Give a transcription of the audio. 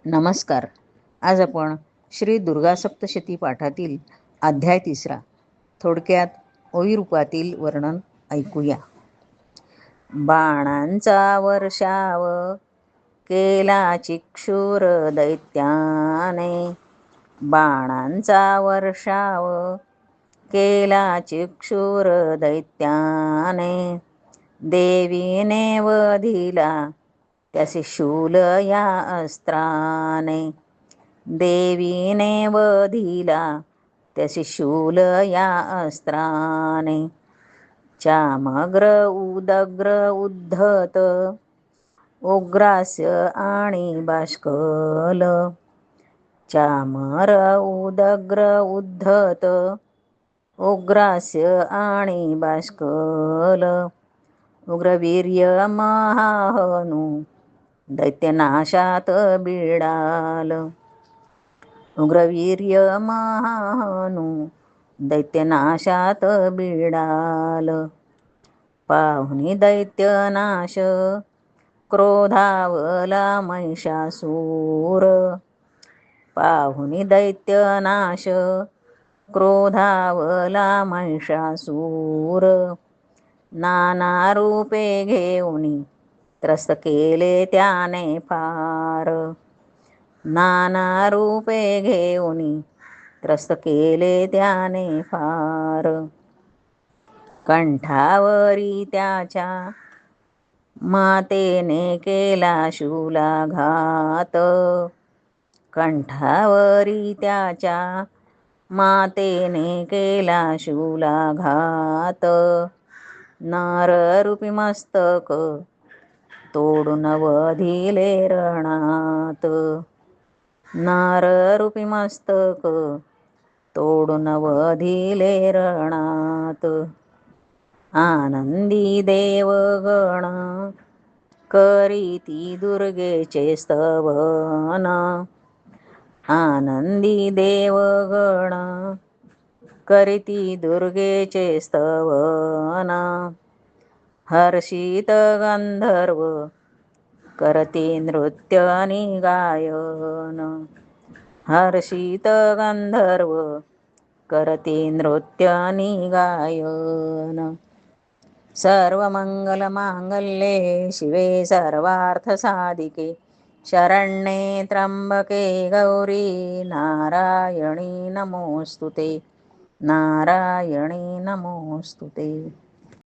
नमस्कार. आज आपण श्री दुर्गा सप्तशती पाठातील अध्याय 3 थोडक्यात ओवी रूपातील वर्णन ऐकूया. बाणांचा वर्षाव केला चिक्षुर दैत्याने, बाणांचा वर्षाव केला चिक्षुर दैत्याने, देवीने वधिला त्याचे शूल या अस्त्राने, देवीने वधिला त्याचे शूल या अस्त्राने, चामग्र उदग्र उद्धत उग्रास्य आणि बाष्कल, चामर उदग्र उद्धत उग्रास्य आणि बाष्कल, उग्रवीर्य महाहनु दैत्यनाशात बिडाल, उग्रवीर्य महाहनु दैत्यनाशात बिडाल, पाहुनी दैत्यनाश क्रोधावला महिषासूर, पाहुनी दैत्यनाश क्रोधावला महिषासूर, नाना रूपे घेऊनी त्रस्त केले त्याने फार, नाना रूपे घेऊनी त्रस्त केले त्याने फार, कंठावरी त्याच्या मातेने केला शूलाघात, कंठावरी त्याच्या मातेने केला शूलाघात, नररूपी मस्तक तोडून वधिले रणात, नररूपी मस्तक तोडून वधिले रणात, आनंदी देवगण करीती दुर्गेचे स्तवन, आनंदी देवगण करीती दुर्गेचे स्तवन, हर्षित गंधर्व करते नृत्य आणि गायन, हर्षित गंधर्व करते नृत्य आणि गायन, सर्वमंगल मांगल्ये शिवे सर्वार्थ साधिके, शरण्ये त्र्यंबके गौरी नारायणी नमोस्तुते, नारायणी नमोस्तुते.